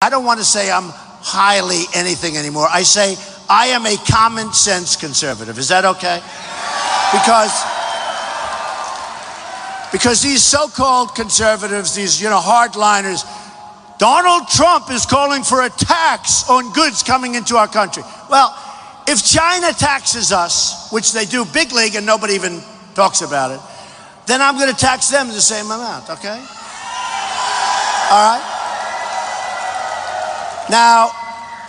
I don't want to say I'm highly anything anymore. I say I am a common sense conservative. Is that okay? Because these so-called conservatives, these, hardliners, Donald Trump is calling for a tax on goods coming into our country. Well, if China taxes us, which they do big league and nobody even talks about it, then I'm going to tax them the same amount, okay? All right? Now,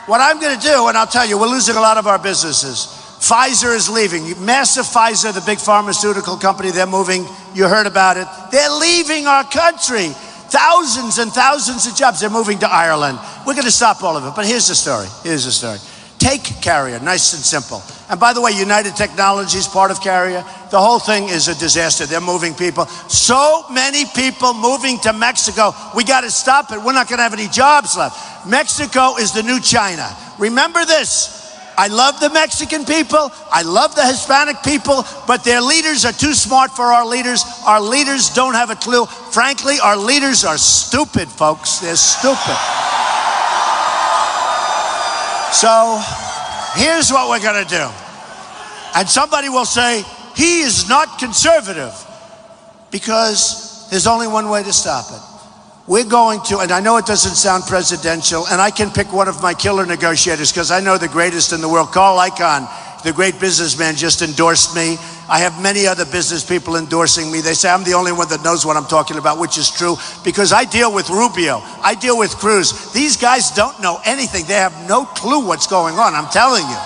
what I'm going to do, and I'll tell you, we're losing a lot of our businesses. Pfizer is leaving. Massive Pfizer, the big pharmaceutical company, they're moving. You heard about it. They're leaving our country. Thousands and thousands of jobs. They're moving to Ireland. We're going to stop all of it. But here's the story. Take Carrier, nice and simple. And by the way, United Technologies, part of Carrier. The whole thing is a disaster. They're moving people. So many people moving to Mexico. We got to stop it. We're not going to have any jobs left. Mexico is the new China. Remember this. I love the Mexican people. I love the Hispanic people, but their leaders are too smart for our leaders. Our leaders don't have a clue. Frankly, our leaders are stupid, folks. They're stupid. So here's what we're going to do. And somebody will say, he is not conservative, because there's only one way to stop it. We're going to, and I know it doesn't sound presidential, and I can pick one of my killer negotiators because I know the greatest in the world. Carl Icahn, the great businessman, just endorsed me. I have many other business people endorsing me. They say I'm the only one that knows what I'm talking about, which is true, because I deal with Rubio. I deal with Cruz. These guys don't know anything. They have no clue what's going on, I'm telling you.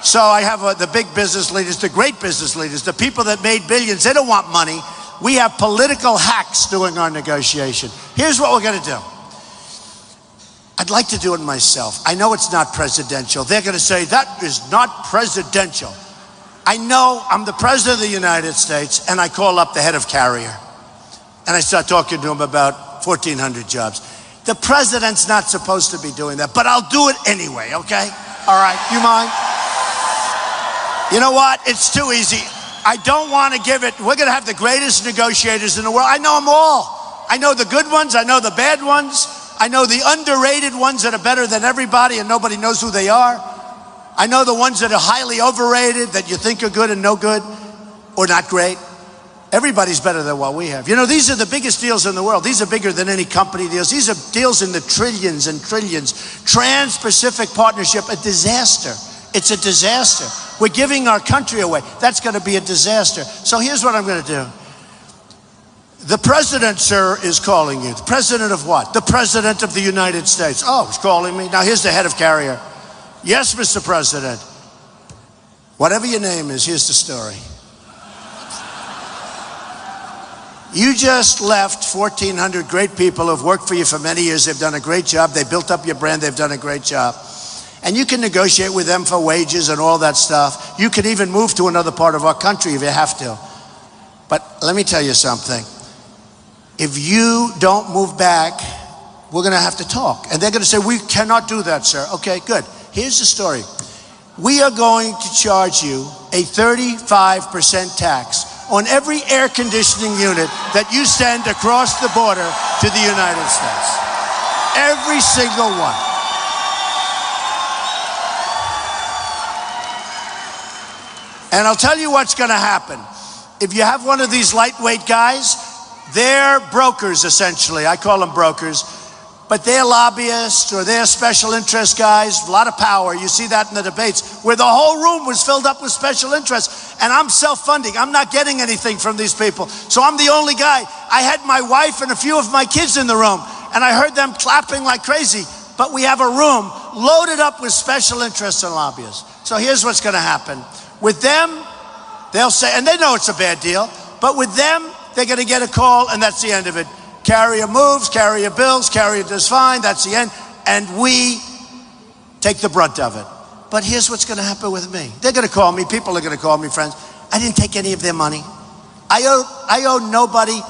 So I have the big business leaders, the great business leaders, the people that made billions. They don't want money. We have political hacks doing our negotiation. Here's what we're going to do. I'd like to do it myself. I know it's not presidential. They're going to say, that is not presidential. I know I'm the president of the United States, and I call up the head of Carrier. And I start talking to him about 1,400 jobs. The president's not supposed to be doing that, but I'll do it anyway, okay? All right, you mind? You know what? It's too easy. I don't want to give it. We're going to have the greatest negotiators in the world. I know them all. I know the good ones. I know the bad ones. I know the underrated ones that are better than everybody and nobody knows who they are. I know the ones that are highly overrated, that you think are good and no good or not great. Everybody's better than what we have. These are the biggest deals in the world. These are bigger than any company deals. These are deals in the trillions and trillions. Trans-Pacific Partnership, a disaster. It's a disaster. We're giving our country away. That's going to be a disaster. So here's what I'm going to do. The president, sir, is calling you. The president of what? The president of the United States. Oh, he's calling me. Now here's the head of Carrier. Yes, Mr. President. Whatever your name is, here's the story. You just left 1,400 great people who've worked for you for many years. They've done a great job. They built up your brand. They've done a great job. And you can negotiate with them for wages and all that stuff. You can even move to another part of our country if you have to. But let me tell you something. If you don't move back, we're going to have to talk. And they're going to say, we cannot do that, sir. Okay, good. Here's the story. We are going to charge you a 35% tax on every air conditioning unit that you send across the border to the United States. Every single one. And I'll tell you what's going to happen. If you have one of these lightweight guys, they're brokers, essentially. I call them brokers. But they're lobbyists or they're special interest guys, a lot of power. You see that in the debates where the whole room was filled up with special interests. And I'm self-funding. I'm not getting anything from these people. So I'm the only guy. I had my wife and a few of my kids in the room, and I heard them clapping like crazy. But we have a room loaded up with special interests and lobbyists. So here's what's going to happen. With them, they'll say, and they know it's a bad deal, but with them, they're going to get a call, and that's the end of it. Carrier moves, Carrier bills, Carrier does fine, that's the end, and we take the brunt of it. But here's what's going to happen with me. They're going to call me, people are going to call me, friends. I didn't take any of their money. I owe nobody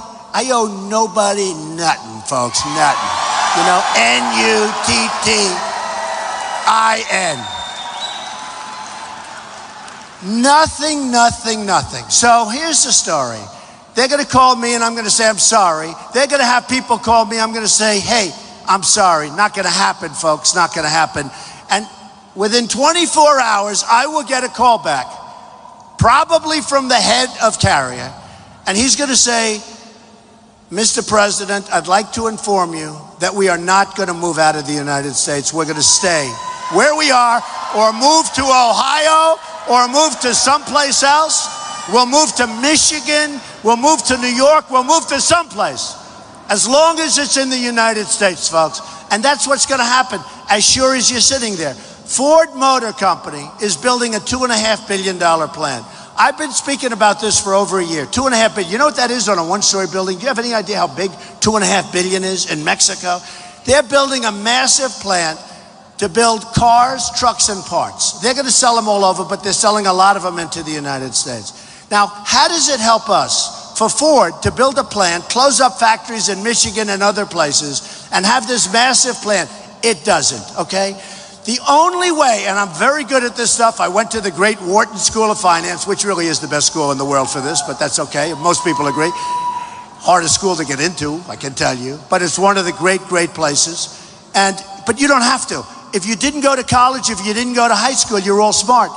nothing, folks, nothing. N-U-T-T-I-N. Nothing, nothing, nothing. So here's the story. They're going to call me and I'm going to say, I'm sorry. They're going to have people call me. I'm going to say, hey, I'm sorry, not going to happen, folks, not going to happen. And within 24 hours, I will get a call back, probably from the head of Carrier, and he's going to say, Mr. President, I'd like to inform you that we are not going to move out of the United States. We're going to stay where we are, or move to Ohio, or move to someplace else. We'll move to Michigan. We'll move to New York. We'll move to someplace, as long as it's in the United States, folks. And that's what's going to happen, as sure as you're sitting there. Ford Motor Company is building a $2.5 billion plant. I've been speaking about this for over a year. $2.5 billion. You know what that is on a one-story building? Do you have any idea how big $2.5 billion is in Mexico? They're building a massive plant to build cars, trucks, and parts. They're going to sell them all over, but they're selling a lot of them into the United States. Now, how does it help us for Ford to build a plant, close up factories in Michigan and other places, and have this massive plant? It doesn't, okay? The only way, and I'm very good at this stuff, I went to the great Wharton School of Finance, which really is the best school in the world for this, but that's okay. Most people agree. Hardest school to get into, I can tell you, but it's one of the great, great places. But you don't have to. If you didn't go to college, if you didn't go to high school, you're all smart.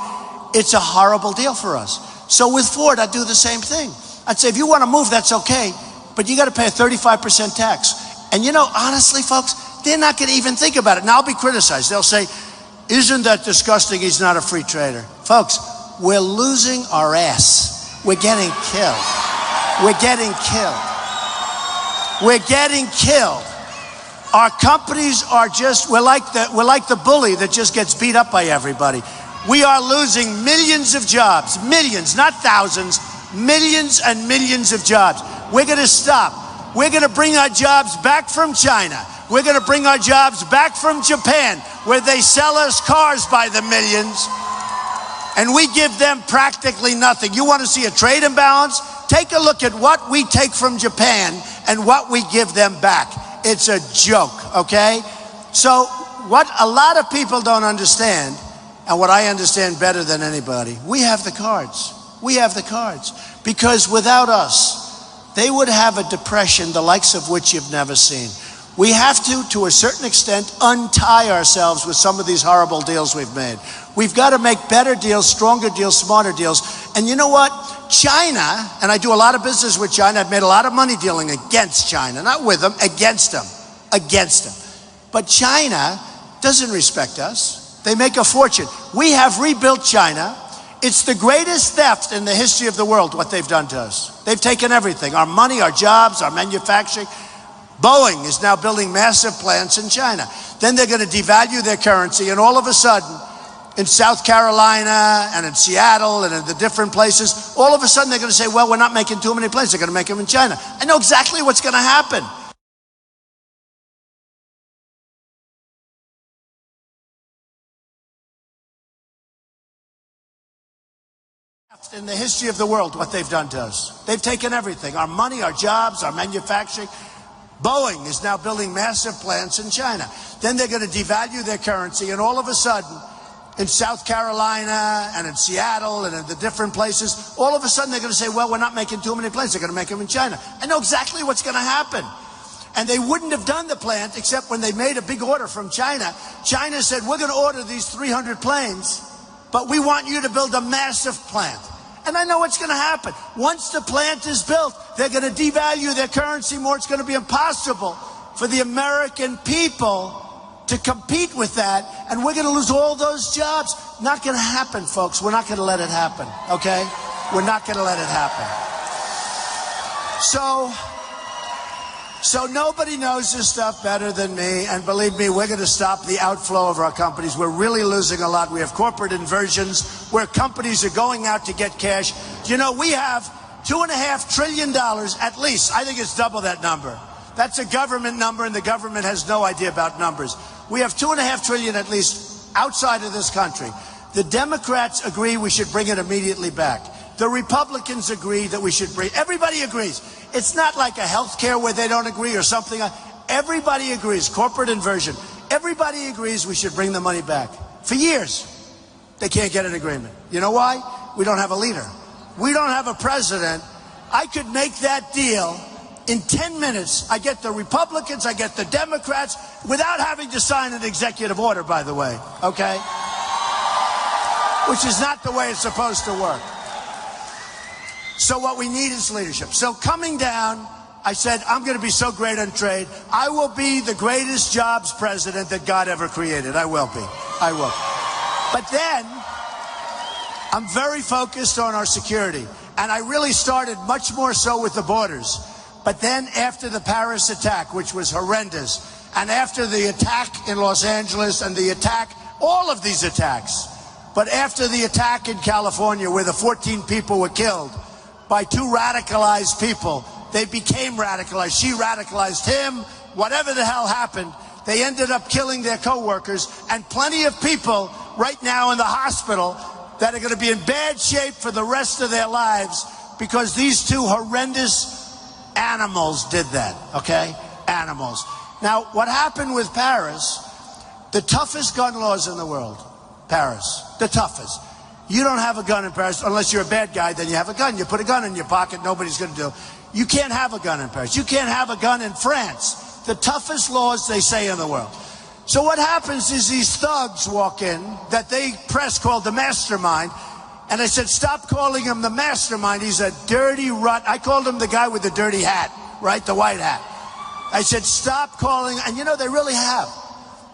It's a horrible deal for us. So with Ford, I'd do the same thing. I'd say, if you want to move, that's okay, but you got to pay a 35% tax. And you know, honestly, folks, they're not going to even think about it. Now, I'll be criticized. They'll say, isn't that disgusting? He's not a free trader. Folks, we're losing our ass. We're getting killed. We're getting killed. We're getting killed. Our companies are just, we're like the bully that just gets beat up by everybody. We are losing millions of jobs, millions, not thousands, millions and millions of jobs. We're going to stop. We're going to bring our jobs back from China. We're going to bring our jobs back from Japan, where they sell us cars by the millions, and we give them practically nothing. You want to see a trade imbalance? Take a look at what we take from Japan and what we give them back. It's a joke, okay? So what a lot of people don't understand, and what I understand better than anybody, we have the cards. We have the cards. Because without us, they would have a depression the likes of which you've never seen. We have to a certain extent, untie ourselves with some of these horrible deals we've made. We've got to make better deals, stronger deals, smarter deals. And you know what? China, and I do a lot of business with China, I've made a lot of money dealing against China, not with them, against them, against them. But China doesn't respect us. They make a fortune. We have rebuilt China. It's the greatest theft in the history of the world, what they've done to us. They've taken everything, our money, our jobs, our manufacturing. Boeing is now building massive plants in China. Then they're going to devalue their currency, and all of a sudden, in South Carolina and in Seattle and in the different places, all of a sudden they're going to say, well, we're not making too many planes. They're going to make them in China. I know exactly what's going to happen. In the history of the world, what they've done to us. They've taken everything, our money, our jobs, our manufacturing. Boeing is now building massive plants in China. Then they're going to devalue their currency, and all of a sudden, in South Carolina and in Seattle and in the different places, all of a sudden they're going to say, well, we're not making too many planes. They're going to make them in China. I know exactly what's going to happen. And they wouldn't have done the plant except when they made a big order from China. China said, we're going to order these 300 planes, but we want you to build a massive plant. And I know what's going to happen. Once the plant is built, they're going to devalue their currency more. It's going to be impossible for the American people to compete with that, and we're going to lose all those jobs. Not going to happen, folks. We're not going to let it happen, okay? We're not going to let it happen. So nobody knows this stuff better than me, and believe me, we're going to stop the outflow of our companies. We're really losing a lot. We have corporate inversions where companies are going out to get cash. You know, we have $2.5 trillion at least. I think it's double that number. That's a government number, and the government has no idea about numbers. We have $2.5 trillion at least outside of this country. The Democrats agree we should bring it immediately back. The Republicans agree that we should bring. Everybody agrees. It's not like a health care where they don't agree or something. Everybody agrees. Corporate inversion. Everybody agrees we should bring the money back. For years, they can't get an agreement. You know why? We don't have a leader. We don't have a president. I could make that deal In 10 minutes, I get the Republicans, I get the Democrats, without having to sign an executive order, by the way, okay? Which is not the way it's supposed to work. So what we need is leadership. So coming down, I said, I'm going to be so great on trade. I will be the greatest jobs president that God ever created. I will be. I will. But then, I'm very focused on our security. And I really started much more so with the borders. But then after the Paris attack, which was horrendous, and after the attack in Los Angeles and the attack, all of these attacks, but after the attack in California where the 14 people were killed by 2 radicalized people, they became radicalized. She radicalized him. Whatever the hell happened, they ended up killing their co-workers, and plenty of people right now in the hospital that are going to be in bad shape for the rest of their lives because these 2 horrendous animals did that, okay? Animals. Now, what happened with Paris, the toughest gun laws in the world, Paris, the toughest. You don't have a gun in Paris unless you're a bad guy, then you have a gun. You put a gun in your pocket, nobody's going to do. You can't have a gun in Paris. You can't have a gun in France. The toughest laws, they say, in the world. So what happens is these thugs walk in that they press called the mastermind. And I said, stop calling him the mastermind. He's a dirty rut. I called him the guy with the dirty hat, right? The white hat. I said, stop calling. And you know, they really have.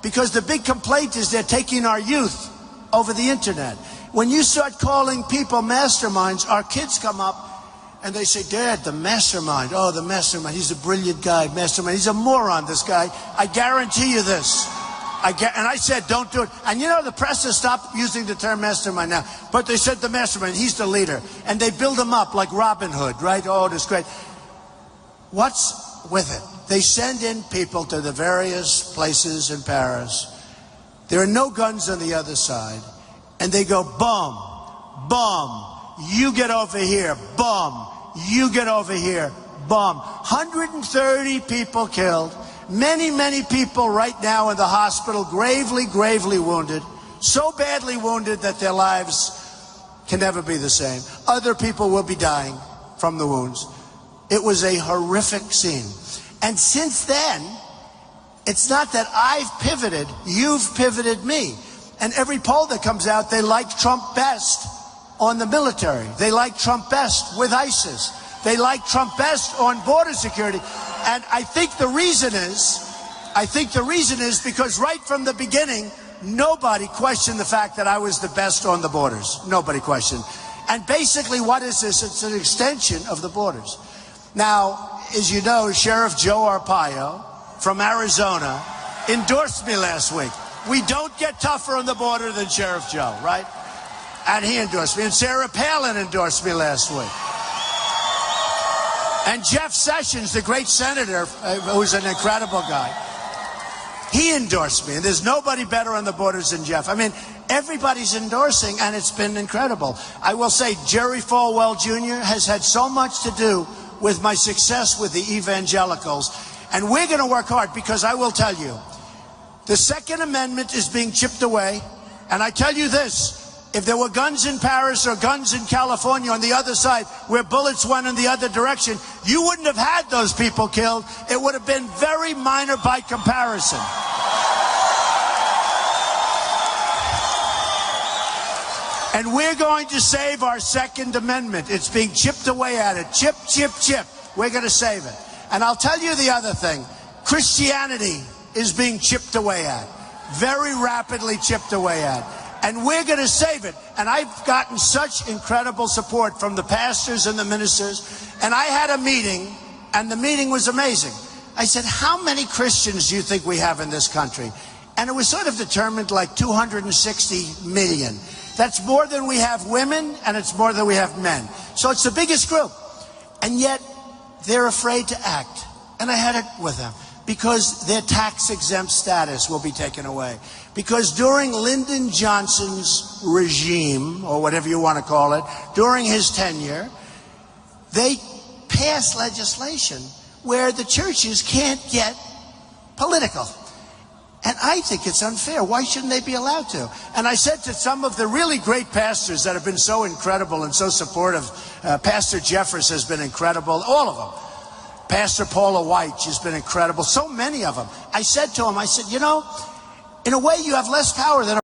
Because the big complaint is they're taking our youth over the internet. When you start calling people masterminds, our kids come up and they say, Dad, the mastermind. Oh, the mastermind. He's a brilliant guy. Mastermind. He's a moron, this guy. I guarantee you this. And I said, don't do it. And you know, the press has stopped using the term mastermind now. But they said the mastermind, he's the leader. And they build him up like Robin Hood, right? Oh, this great. What's with it? They send in people to the various places in Paris. There are no guns on the other side. And they go, bum, bum, you get over here, bum, you get over here, bum. 130 people killed. Many, many people right now in the hospital, gravely, gravely wounded. So badly wounded that their lives can never be the same. Other people will be dying from the wounds. It was a horrific scene. And since then, it's not that I've pivoted, you've pivoted me. And every poll that comes out, they like Trump best on the military. They like Trump best with ISIS. They like Trump best on border security. And I think the reason is because right from the beginning, nobody questioned the fact that I was the best on the borders. Nobody questioned. And basically, what is this? It's an extension of the borders. Now, as you know, Sheriff Joe Arpaio from Arizona endorsed me last week. We don't get tougher on the border than Sheriff Joe, right? And he endorsed me. And Sarah Palin endorsed me last week. And Jeff Sessions, the great senator, who's an incredible guy, he endorsed me. And there's nobody better on the borders than Jeff. I mean, everybody's endorsing, and it's been incredible. I will say Jerry Falwell Jr. has had so much to do with my success with the evangelicals. And we're going to work hard because I will tell you, the Second Amendment is being chipped away. And I tell you this, if there were guns in Paris or guns in California on the other side where bullets went in the other direction, you wouldn't have had those people killed. It would have been very minor by comparison. And we're going to save our Second Amendment. It's being chipped away at it. Chip, chip, chip. We're going to save it. And I'll tell you the other thing. Christianity is being chipped away at. Very rapidly chipped away at. And we're going to save it. And I've gotten such incredible support from the pastors and the ministers. And I had a meeting, and the meeting was amazing. I said, how many Christians do you think we have in this country? And it was sort of determined like 260 million. That's more than we have women, and it's more than we have men. So it's the biggest group. And yet, they're afraid to act. And I had it with them. Because their tax-exempt status will be taken away. Because during Lyndon Johnson's regime, or whatever you want to call it, during his tenure, they passed legislation where the churches can't get political. And I think it's unfair. Why shouldn't they be allowed to? And I said to some of the really great pastors that have been so incredible and so supportive, Pastor Jeffress has been incredible, all of them. Pastor Paula White, she's been incredible. So many of them. I said to him, I said, you know, in a way you have less power than